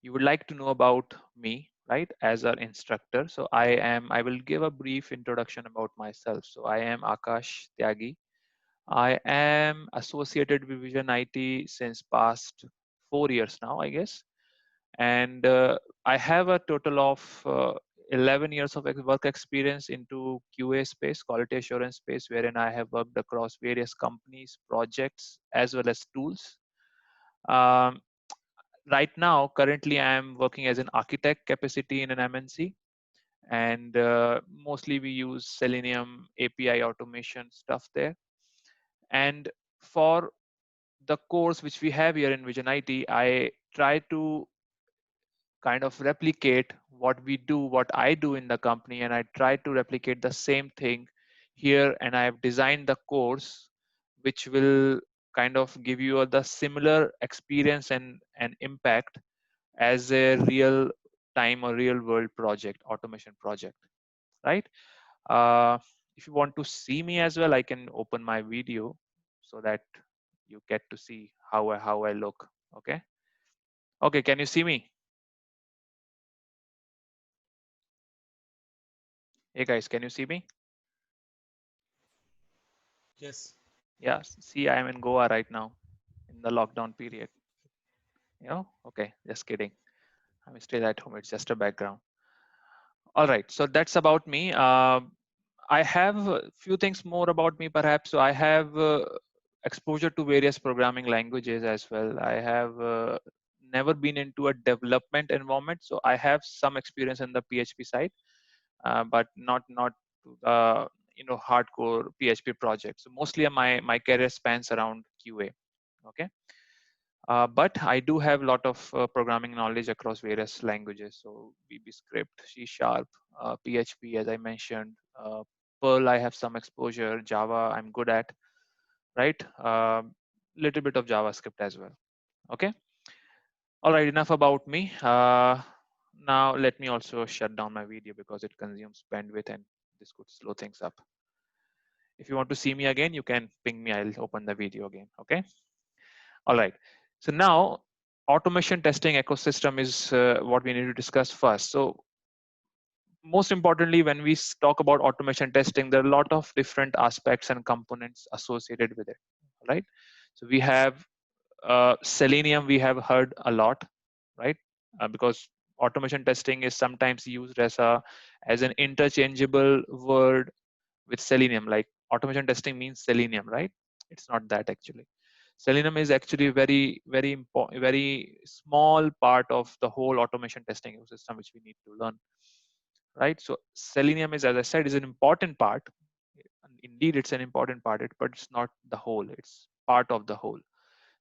you would like to know about me, right, as an instructor. So I will give a brief introduction about myself. So I am Akash Tyagi. I am associated with Vision IT since past 4 years now, I guess. And I have a total of 11 years of work experience into QA space, quality assurance space, wherein I have worked across various companies, projects, as well as tools. Um, right now, currently, I am working as an architect capacity in an MNC, and mostly we use Selenium API automation stuff there. And for the course which we have here in Vision IT, I try to kind of replicate what we do, what I do in the company, and I try to replicate the same thing here. And I have designed the course which will kind of give you the similar experience and impact as a real time or real world project, automation project, right? Uh, if you want to see me as well, I can open my video so that you get to see how I look. Okay. Okay. Can you see me? Hey guys, can you see me? Yes. Yeah, see, I am in Goa right now in the lockdown period. Okay, just kidding. I'm still at home. It's just a background. All right, so that's about me. I have a few things more about me, perhaps. So I have exposure to various programming languages as well. I have never been into a development environment, so I have some experience in the PHP side, but not hardcore PHP projects. So mostly my career spans around QA. Okay. But I do have a lot of programming knowledge across various languages. So VB Script, C#, PHP, as I mentioned, Perl, I have some exposure, Java, I'm good at, right? Little bit of JavaScript as well. Okay. All right, enough about me. Now let me also shut down my video because it consumes bandwidth and this could slow things up. If you want to see me again, you can ping me. I'll open the video again. Okay. All right. So now automation testing ecosystem is what we need to discuss first. So most importantly, when we talk about automation testing, there are a lot of different aspects and components associated with it, right? So we have Selenium, we have heard a lot, right? Because automation testing is sometimes used as an interchangeable word with Selenium. Like automation testing means Selenium, right? It's not that actually. Selenium is actually very important, very small part of the whole automation testing ecosystem which we need to learn, right? So Selenium is, as I said, is an important part. Indeed, it's an important part, but it's not the whole. It's part of the whole.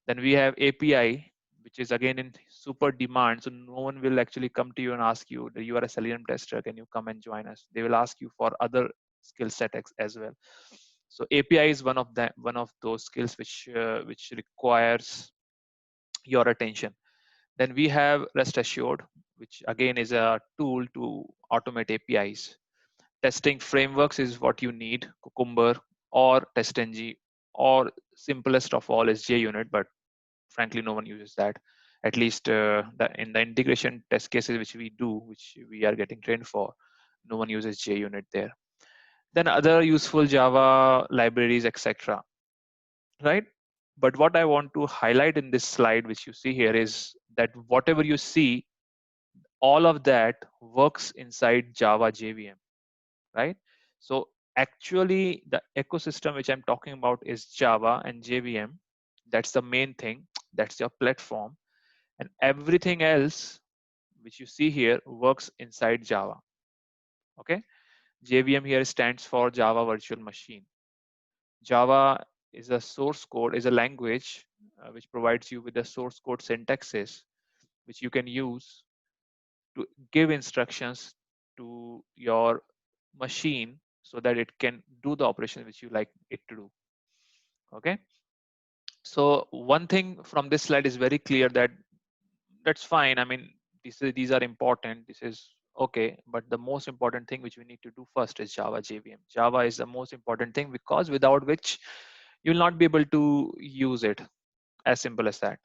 Then we have API, which is again in super demand. So no one will actually come to you and ask you that you are a Selenium tester. Can you come and join us? They will ask you for other skill set as well. So API is one of those skills which requires your attention. Then we have Rest Assured, which again is a tool to automate APIs. Testing frameworks is what you need, Cucumber or TestNG, or simplest of all is JUnit, but frankly, no one uses that. At least in the integration test cases which we do, which we are getting trained for, no one uses JUnit there. Then other useful Java libraries, etc. Right? But what I want to highlight in this slide, which you see here, is that whatever you see, all of that works inside Java JVM, right? So actually, the ecosystem which I'm talking about is Java and JVM. That's the main thing. That's your platform, and everything else which you see here works inside Java. Okay, JVM here stands for Java Virtual Machine. Java is a source code, is a language which provides you with the source code syntaxes which you can use to give instructions to your machine so that it can do the operation which you like it to do. Okay. So one thing from this slide is very clear that that's fine. I mean, these are important. This is okay. But the most important thing which we need to do first is Java JVM. Java is the most important thing because without which you'll not be able to use it. As simple as that.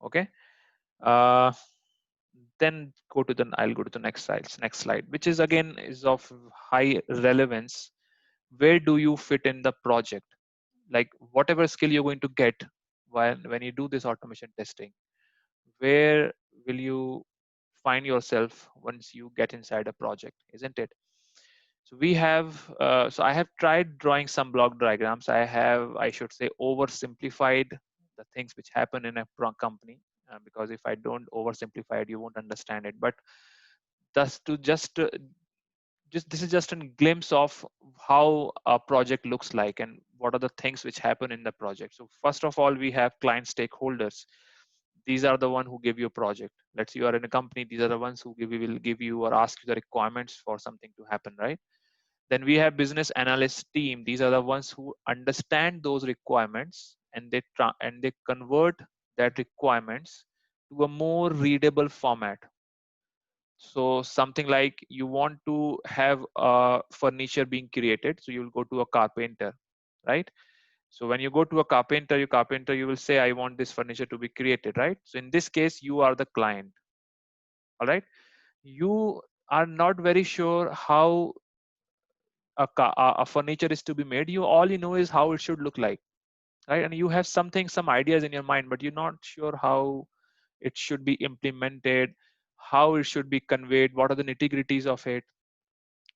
Okay. Uh, then I'll go to the next slide, which is again is of high relevance. Where do you fit in the project? Like whatever skill you're going to get when you do this automation testing, where will you find yourself once you get inside a project, isn't it? So we have so I have tried drawing some block diagrams. I should say oversimplified the things which happen in a company, because if I don't oversimplify it, you won't understand it. But thus to just this is just a glimpse of how a project looks like and what are the things which happen in the project. So first of all, we have client stakeholders. These are the one who give you a project. Let's say you are in a company, these are the ones who will give you or ask you the requirements for something to happen, right? Then we have business analyst team. These are the ones who understand those requirements, and they convert that requirements to a more readable format. So something like you want to have furniture being created, so you'll go to a carpenter, right? So when you go to a carpenter, you will say, I want this furniture to be created, right? So in this case, you are the client, all right? You are not very sure how a furniture is to be made. All you know is how it should look like, right? And you have some ideas in your mind, but you're not sure how it should be implemented, how it should be conveyed, what are the nitty-gritties of it.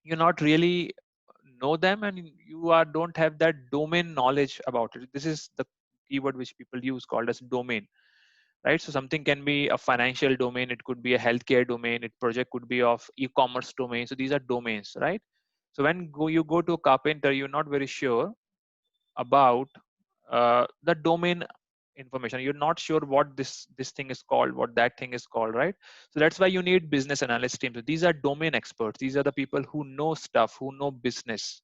You're not really know them, and you don't have that domain knowledge about it. This is the keyword which people use called as domain, right? So something can be a financial domain, it could be a healthcare domain, it project could be of e-commerce domain. So these are domains, right? So when you go to a carpenter, you're not very sure about the domain information. You're not sure what this thing is called, what that thing is called, right? So that's why you need business analyst teams. So these are domain experts. These are the people who know stuff, who know business,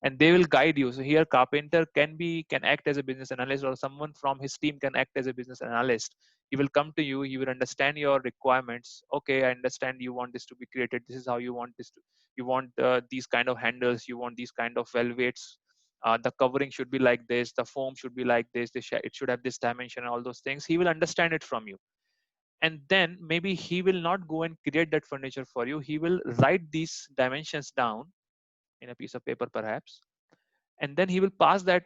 and they will guide you. So here carpenter can act as a business analyst, or someone from his team can act as a business analyst. He will come to you, he will understand your requirements. Okay, I understand you want this to be created, this is how you want this to, you want these kind of handles, you want these kind of velvets, the covering should be like this, the foam should be like this, it should have this dimension, all those things. He will understand it from you, and then maybe he will not go and create that furniture for you. He will write these dimensions down in a piece of paper perhaps, and then he will pass that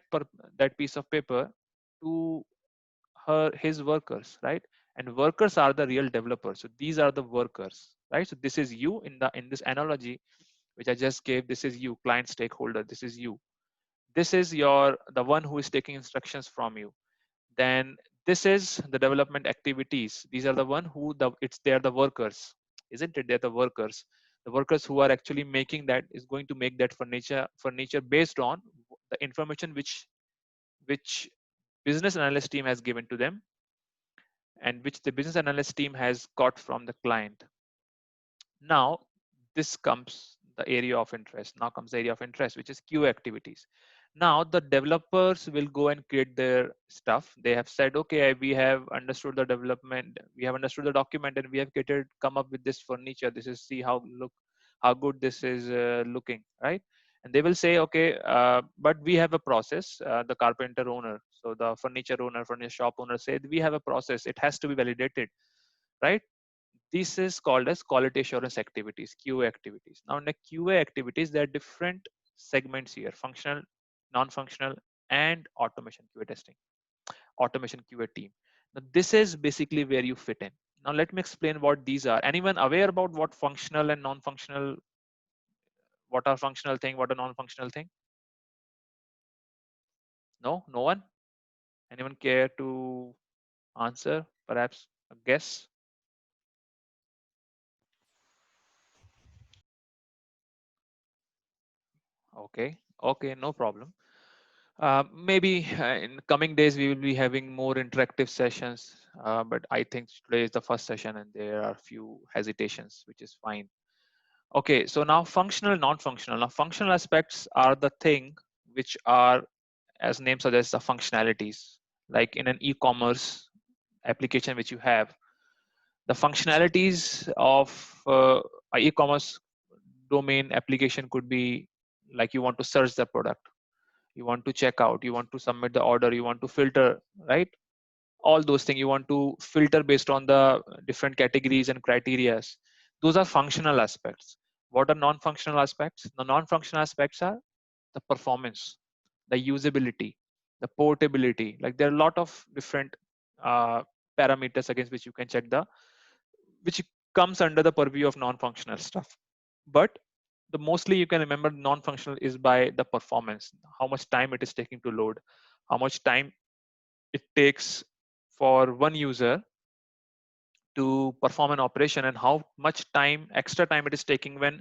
piece of paper to his workers, right? And workers are the real developers. So these are the workers, right? So this is you in this analogy which I just gave. This is you, client stakeholder. This is you. This is the one who is taking instructions from you. Then this is the development activities. These are the one who they're the workers, isn't it? They're the workers. The workers who are actually making that is going to make that furniture based on the information which business analyst team has given to them, and which the business analyst team has got from the client. Now this comes the area of interest. Now comes the area of interest, which is QA activities. Now the developers will go and create their stuff. They have said, okay, we have understood the development, we have understood the document, and we have come up with this furniture. This is see how good this is looking, right? And they will say, okay, but we have a process. The carpenter owner, so the furniture shop owner said, we have a process. It has to be validated, right? This is called as quality assurance activities, QA activities. Now in the QA activities, there are different segments here: functional, non-functional, and automation QA testing, automation QA team. Now this is basically where you fit in. Now let me explain what these are. Anyone aware about what functional and non-functional, what are functional thing, what are non-functional thing? No, no one? Anyone care to answer? Perhaps a guess? Okay, okay, no problem. Maybe in coming days we will be having more interactive sessions, but I think today is the first session and there are few hesitations, which is fine. Okay, so now functional, non-functional. Now functional aspects are the thing which are, as name suggests, the functionalities. Like in an e-commerce application which you have, the functionalities of a e-commerce domain application could be like you want to search the product, you want to check out, you want to submit the order, you want to filter, right? all those things. You want to filter based on the different categories and criterias. Those are functional aspects. What are non-functional aspects? The non-functional aspects are the performance, the usability, the portability. Like there are a lot of different uh, parameters against which you can check the, which comes under the purview of non-functional stuff. But the mostly you can remember non-functional is by the performance, how much time it is taking to load, how much time it takes for one user to perform an operation, and how much time, extra time it is taking when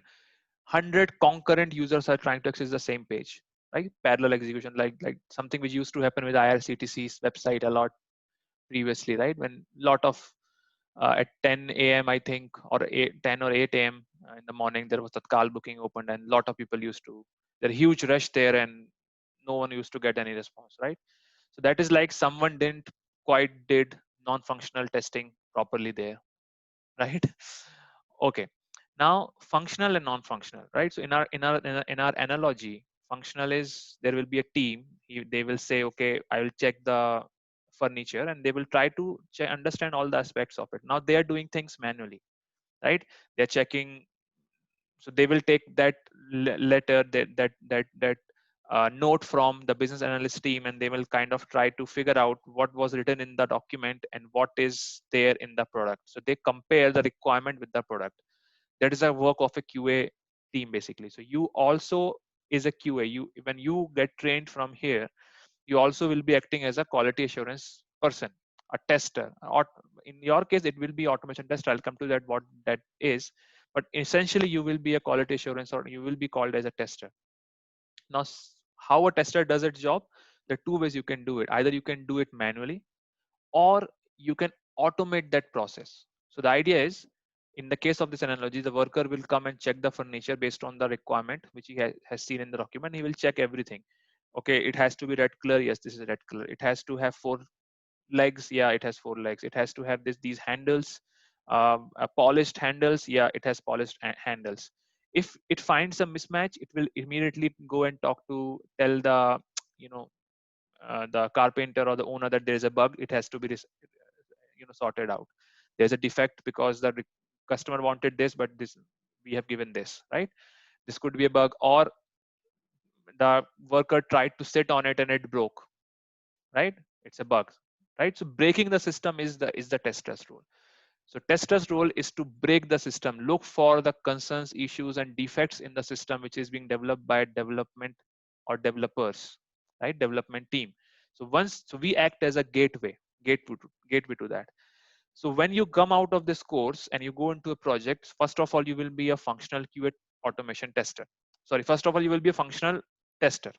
100 concurrent users are trying to access the same page, right? Parallel execution, like something which used to happen with IRCTC's website a lot previously, right? When lot of at 10 a.m. I think, or 10 or 8 a.m. In the morning, there was Tatkal booking opened, and a lot of people used to, there huge rush there, and no one used to get any response, right? So that is like someone didn't quite did non-functional testing properly there, right? Okay. Now functional and non-functional, right? So in our analogy, functional is there will be a team. They will say, okay, I will check the furniture, and they will try to understand all the aspects of it. Now they are doing things manually, right? They're checking, so they will take that letter, that note from the business analyst team, and they will kind of try to figure out what was written in the document and what is there in the product. So they compare the requirement with the product. That is a work of a QA team basically. So you also is a QA. You, when you get trained from here, you also will be acting as a quality assurance person, a tester, or in your case it will be automation tester. I'll come to that what that is, but essentially you will be a quality assurance, or you will be called as a tester. Now how a tester does its job, there are two ways you can do it. Either you can do it manually, or you can automate that process. So the idea is, in the case of this analogy, the worker will come and check the furniture based on the requirement which he has seen in the document. He will check everything. Okay, it has to be red color. Yes, this is red color. It has to have four legs. Yeah, it has four legs. It has to have these handles, polished handles. Yeah, it has polished handles. If it finds a mismatch, it will immediately go and tell the, you know, the carpenter or the owner that there is a bug. It has to be sorted out. There's a defect because the customer wanted this, but this we have given this, right? This could be a bug, or the worker tried to sit on it and it broke, right? It's a bug, right? So breaking the system is the tester's role. So tester's role is to break the system, look for the concerns, issues, and defects in the system which is being developed by development or developers, right? Development team. So we act as a gateway to that. So when you come out of this course and you go into a project, first of all, you will be a functional QA automation tester. Sorry, first of all, you will be a functional tester.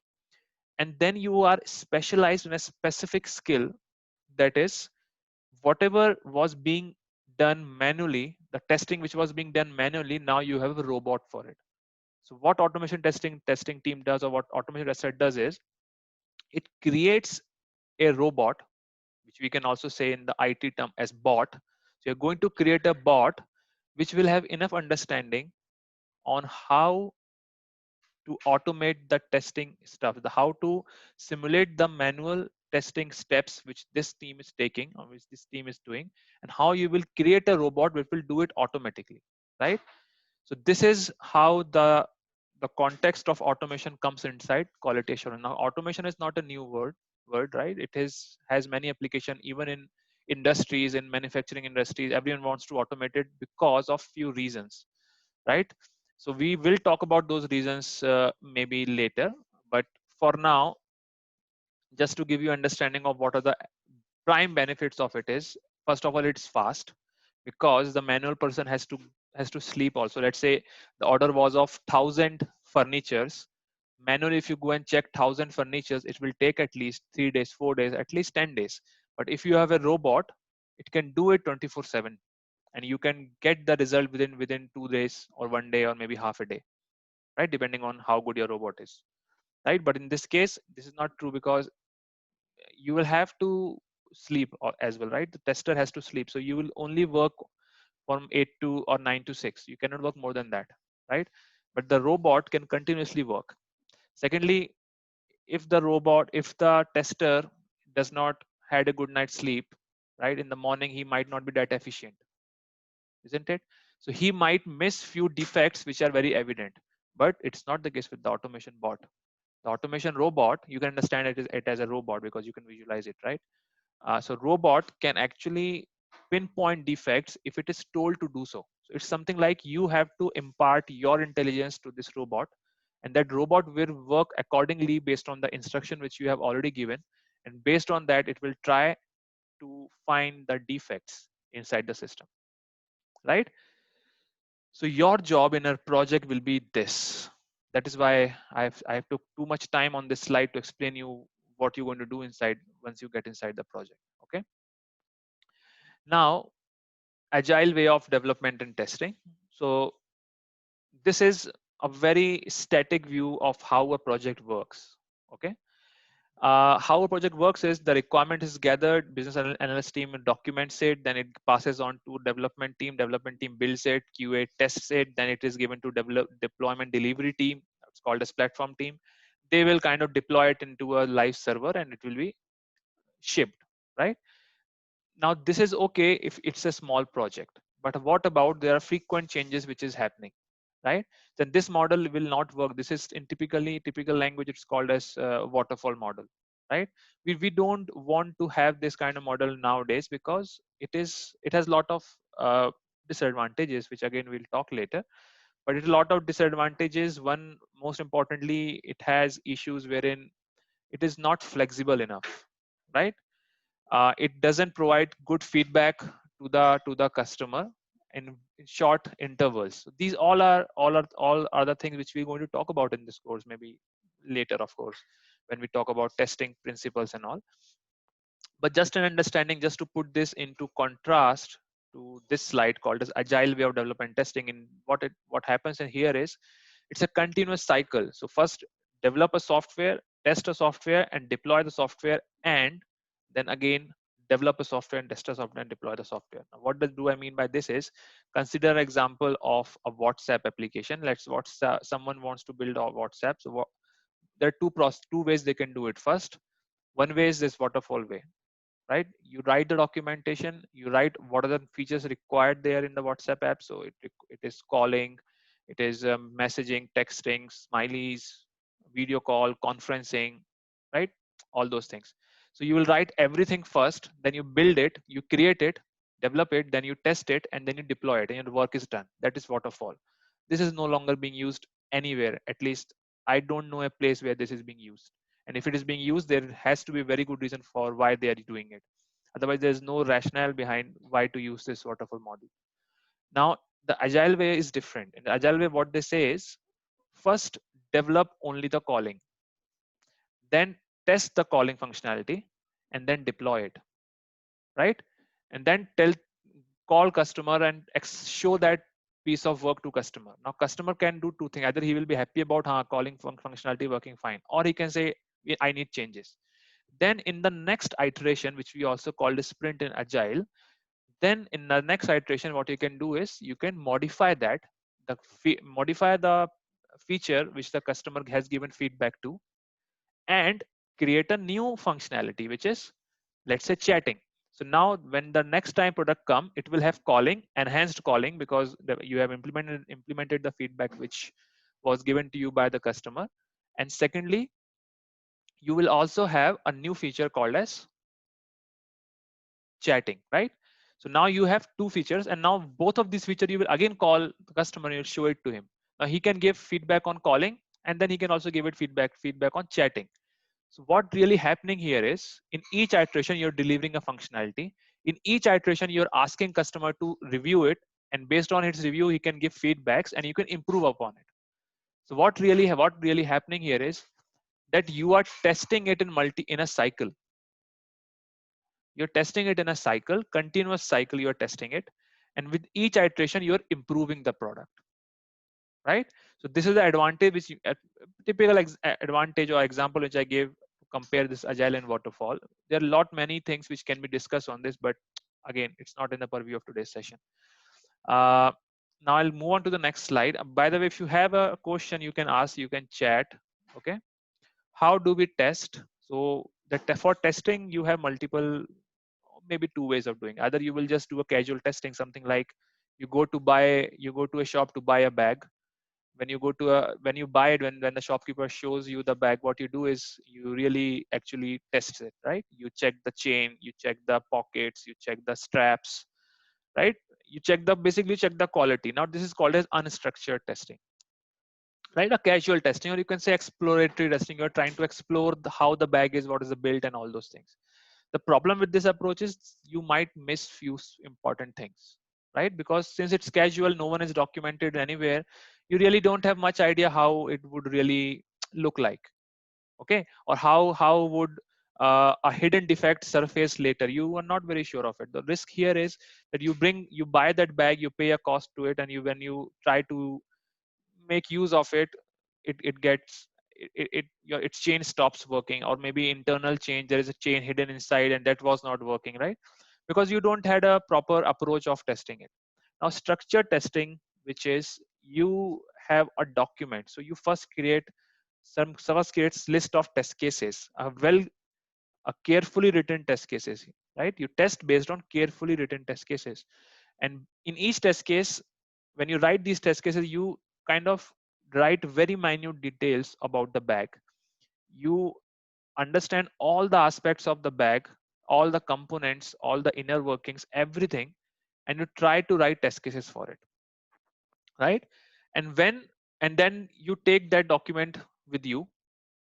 And then you are specialized in a specific skill, that is whatever was being done manually, the testing which was being done manually, now you have a robot for it. So what automation testing team does, or what automation tester does, is it creates a robot, which we can also say in the IT term as bot. So you're going to create a bot which will have enough understanding on how to automate the testing stuff, the how to simulate the manual testing steps which this team is taking, or which this team is doing, and how you will create a robot which will do it automatically, right? So this is how the context of automation comes inside quality assurance. Now automation is not a new word, right? It is has many application even in industries, in manufacturing industries. Everyone wants to automate it because of few reasons, right? So we will talk about those reasons maybe later, but for now, just to give you understanding of what are the prime benefits of it is, first of all, it's fast, because the manual person has to sleep also. Let's say the order was of 1,000 furnitures. Manually, if you go and check 1,000 furnitures, it will take at least 3 days, 4 days, at least 10 days. But if you have a robot, it can do it 24/7, and you can get the result within 2 days or 1 day or maybe half a day, right? Depending on how good your robot is, right? But in this case, this is not true, because you will have to sleep as well, right? The tester has to sleep, so you will only work from 8 to or 9 to 6. You cannot work more than that, right? But the robot can continuously work. Secondly, if the tester does not had a good night's sleep, right? In the morning, he might not be that efficient, isn't it? So he might miss few defects which are very evident, but it's not the case with the automation bot. The automation robot, you can understand it as a robot because you can visualize it, right? So robot can actually pinpoint defects if it is told to do so. So it's something like you have to impart your intelligence to this robot, and that robot will work accordingly based on the instruction which you have already given, and based on that, it will try to find the defects inside the system, right? So your job in a project will be this. That is why I've took too much time on this slide to explain you what you're going to do inside once you get inside the project. Okay. Now, agile way of development and testing. So this is a very static view of how a project works. Okay. How a project works is the requirement is gathered, business analyst team documents it, then it passes on to development team builds it, QA tests it, then it is given to deployment delivery team, it's called as platform team. They will kind of deploy it into a live server and it will be shipped, right? Now this is okay if it's a small project, but what about there are frequent changes which is happening, right? Then this model will not work. This is in typical language, it's called as waterfall model, right? We don't want to have this kind of model nowadays because it has a lot of disadvantages, which again we'll talk later. But it's a lot of disadvantages. One, most importantly, it has issues wherein it is not flexible enough, right? It doesn't provide good feedback to the customer in short intervals. So these all are the things which we're going to talk about in this course, maybe later, of course, when we talk about testing principles and all. But just an understanding, just to put this into contrast to this slide called as agile way of development testing. In what happens in here is it's a continuous cycle. So first develop a software, test a software, and deploy the software, and then again develop a software and test a software and deploy the software. Now, what do I mean by this is, consider an example of a WhatsApp application. Someone wants to build a WhatsApp. So there are two ways they can do it. First, one way is this waterfall way, right? You write the documentation, you write what are the features required there in the WhatsApp app. So it is calling, it is messaging, texting, smileys, video call, conferencing, right? All those things. So you will write everything first, then you build it, you create it, develop it, then you test it, and then you deploy it, and your work is done. That is waterfall. This is no longer being used anywhere. At least I don't know a place where this is being used. And if it is being used, there has to be a very good reason for why they are doing it. Otherwise, there's no rationale behind why to use this waterfall model. Now, the agile way is different. In the agile way, what they say is first develop only the calling, then test the calling functionality, and then deploy it, right? And then call customer and show that piece of work to customer. Now, customer can do two things. Either he will be happy about calling functionality working fine, or he can say, I need changes. Then in the next iteration, which we also called a sprint in agile, then in the next iteration, what you can do is you can modify that, modify the feature which the customer has given feedback to, and create a new functionality, which is, let's say, chatting. So now when the next time product come, it will have calling, enhanced calling, because you have implemented the feedback which was given to you by the customer. And secondly, you will also have a new feature called as chatting, right? So now you have two features, and now both of these features you will again call the customer and you'll show it to him. Now he can give feedback on calling, and then he can also give it feedback on chatting. So what really happening here is, in each iteration you're delivering a functionality. In each iteration you're asking customer to review it, and based on its review he can give feedbacks and you can improve upon it. So what really happening here is that you are testing it in a cycle. You're testing it in a cycle, continuous cycle, you're testing it, and with each iteration you're improving the product, right? So this is the advantage which typical advantage or example which I gave to compare this agile and waterfall. There are a lot many things which can be discussed on this, but again, it's not in the purview of today's session. Now I'll move on to the next slide. By the way, if you have a question, you can ask, you can chat. Okay. How do we test? So for testing, you have multiple maybe two ways of doing. Either you will just do a casual testing, something like you go to a shop to buy a bag. When you buy it, when the shopkeeper shows you the bag, what you do is you really actually test it, right? You check the chain, you check the pockets, you check the straps, right? You basically check the quality. Now this is called as unstructured testing, right? A casual testing, or you can say exploratory testing. You're trying to explore how the bag is, what is the built, and all those things. The problem with this approach is you might miss few important things, right? Because since it's casual, no one is documented anywhere, you really don't have much idea how it would really look like, okay? Or how would a hidden defect surface later. You are not very sure of it. The risk here is that you buy that bag, you pay a cost to it, and when you try to make use of it, it gets its chain stops working, or maybe internal chain, there is a chain hidden inside and that was not working, right? Because you don't had a proper approach of testing it. Now structured testing, which is you have a document, so you first creates list of test cases, a carefully written test cases, right? You test based on carefully written test cases, and in each test case, when you write these test cases, you kind of write very minute details about the bag. You understand all the aspects of the bag, all the components, all the inner workings, everything, and you try to write test cases for it, right? And then you take that document with you.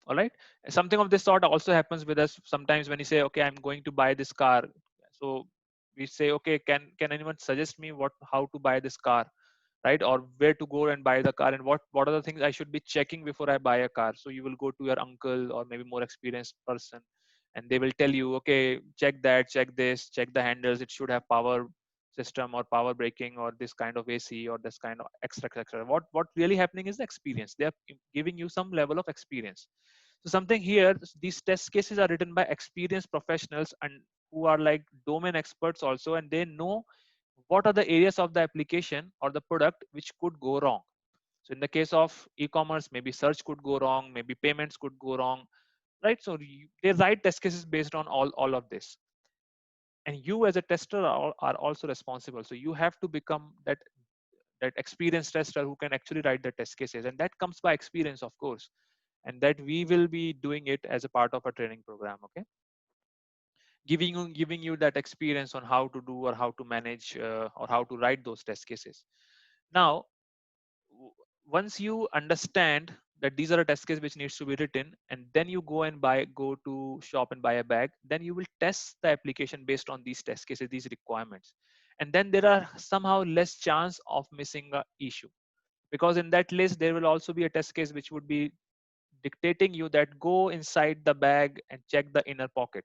All right, something of this sort also happens with us sometimes when you say, okay, I'm going to buy this car. So we say, okay, can anyone suggest me how to buy this car, right? Or where to go and buy the car, and what are the things I should be checking before I buy a car. So you will go to your uncle or maybe more experienced person, and they will tell you, okay, check that, check this, check the handles, it should have power system or power braking or this kind of AC or this kind of extra. What really happening is the experience. They are giving you some level of experience. So something here, these test cases are written by experienced professionals and who are like domain experts also, and they know what are the areas of the application or the product which could go wrong. So in the case of e-commerce, maybe search could go wrong, maybe payments could go wrong, right? So they write test cases based on all of this, and you as a tester are also responsible. So you have to become that experienced tester who can actually write the test cases, and that comes by experience, of course, and that we will be doing it as a part of a training program, okay? Giving you that experience on how to do or how to manage or how to write those test cases. Now once you understand that these are a test case which needs to be written, and then you go to shop and buy a bag, then you will test the application based on these test cases, these requirements, and then there are somehow less chance of missing a issue, because in that list there will also be a test case which would be dictating you that go inside the bag and check the inner pocket,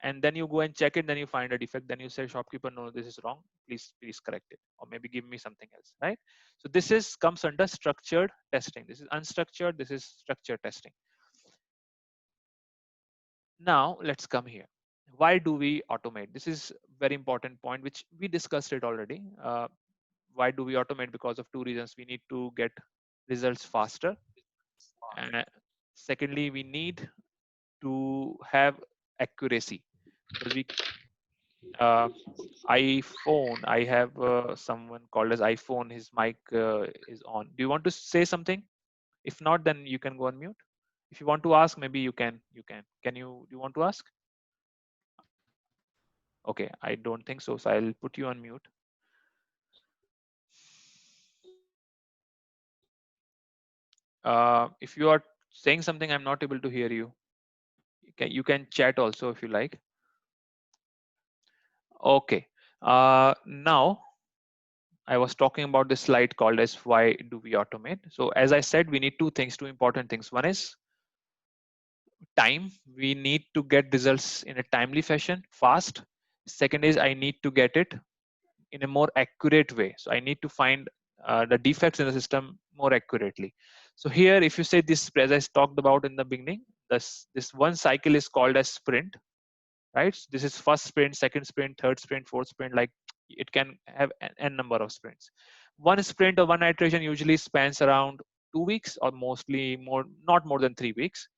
and then you go and check it, then you find a defect, then you say, shopkeeper, no, this is wrong, please correct it, or maybe give me something else, right? So this is comes under structured testing. This is unstructured, this is structured testing. Now let's come here. Why do we automate? This is very important point which we discussed it already. Why do we automate? Because of two reasons. We need to get results faster, and secondly, we need to have accuracy, because we uh, iPhone. I have someone called as iPhone. His mic is on. Do you want to say something? If not, then you can go on mute. If you want to ask, maybe you can. You can. Can you? Do you want to ask? Okay, I don't think so. So I'll put you on mute. If you are saying something, I'm not able to hear you. You can chat also if you like. Okay. Now I was talking about this slide called as why do we automate. So as I said, we need two things, two important things. One is time. We need to get results in a timely fashion, fast. Second is I need to get it in a more accurate way. So I need to find the defects in the system more accurately. So here, if you say this, as I talked about in the beginning, this one cycle is called as sprint, right? So this is first sprint, second sprint, third sprint, fourth sprint. Like it can have n number of sprints. One sprint or one iteration usually spans around 2 weeks, or mostly more, not more than 3 weeks.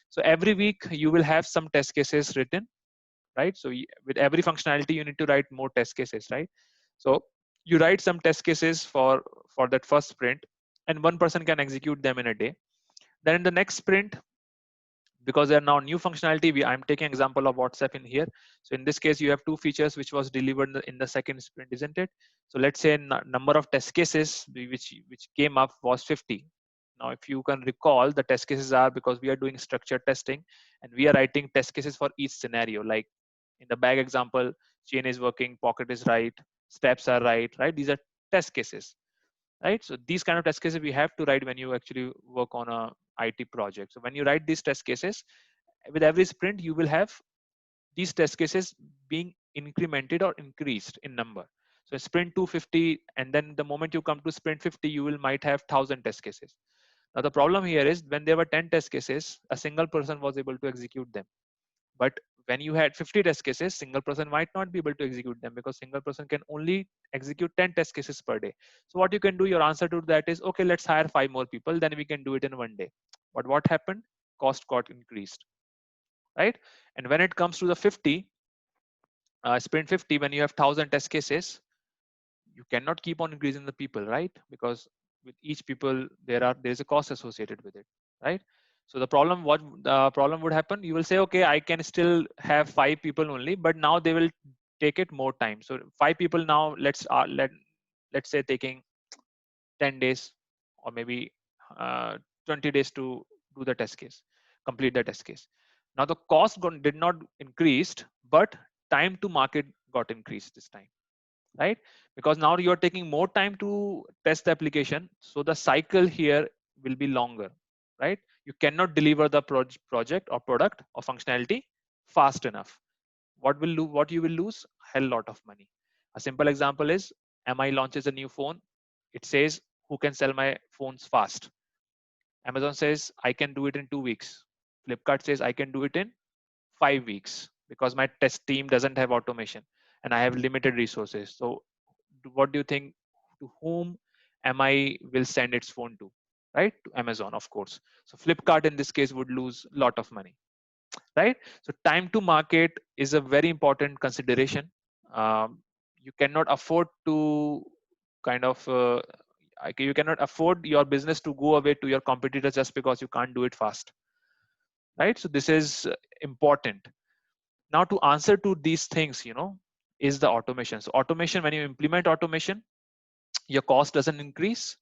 So every week you will have some test cases written, right? So with every functionality, you need to write more test cases, right? So you write some test cases for that first sprint, and one person can execute them in a day. Then in the next sprint, because they are now new functionality, I'm taking example of WhatsApp in here. So in this case, you have two features which was delivered in the second sprint, isn't it? So let's say number of test cases which came up was 50. Now if you can recall, the test cases are, because we are doing structured testing and we are writing test cases for each scenario. Like in the bag example, chain is working, pocket is right, steps are right? These are test cases, right? So these kind of test cases we have to write when you actually work on a IT project. So when you write these test cases, with every sprint, you will have these test cases being incremented or increased in number. So sprint 250, and then the moment you come to sprint 50, you will might have 1,000 test cases. Now the problem here is when there were 10 test cases, a single person was able to execute them. But when you had 50 test cases, single person might not be able to execute them, because single person can only execute 10 test cases per day. So what you can do, your answer to that is, okay, let's hire 5 more people, then we can do it in one day. But what happened? Cost got increased, right? And when it comes to the 50, sprint 50, when you have 1,000 test cases, you cannot keep on increasing the people, right? Because with each people, there is a cost associated with it, right? So what the problem would happen, you will say, okay, I can still have 5 people only, but now they will take it more time. So 5 people now, let's say taking 10 days or maybe 20 days to do the test case, complete the test case. Now the cost did not increased, but time to market got increased this time, right? Because now you're taking more time to test the application, so the cycle here will be longer, right? You cannot deliver the project or product or functionality fast enough. What you will lose? Hell lot of money. A simple example is, MI launches a new phone. It says, who can sell my phones fast? Amazon says, I can do it in 2 weeks. Flipkart says, I can do it in 5 weeks, because my test team doesn't have automation and I have limited resources. So what do you think, to whom MI will send its phone to? Right? To Amazon, of course. So Flipkart in this case would lose a lot of money, right? So time to market is a very important consideration. You cannot afford to kind of you cannot afford your business to go away to your competitors just because you can't do it fast, right? So this is important. Now to answer to these things, is the automation. So automation, when you implement automation, your cost doesn't increase,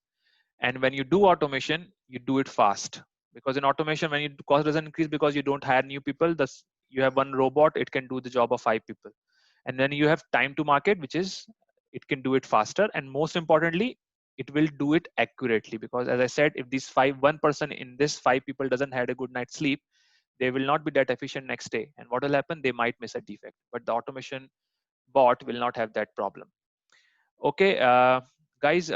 and when you do automation, you do it fast. Because in automation, when your cost doesn't increase because you don't hire new people, thus you have one robot, it can do the job of 5 people. And then you have time to market, which is, it can do it faster, and most importantly, it will do it accurately. Because as I said, if this one person in this 5 people doesn't had a good night's sleep, they will not be that efficient next day, and what will happen, they might miss a defect. But the automation bot will not have that problem. Okay, guys,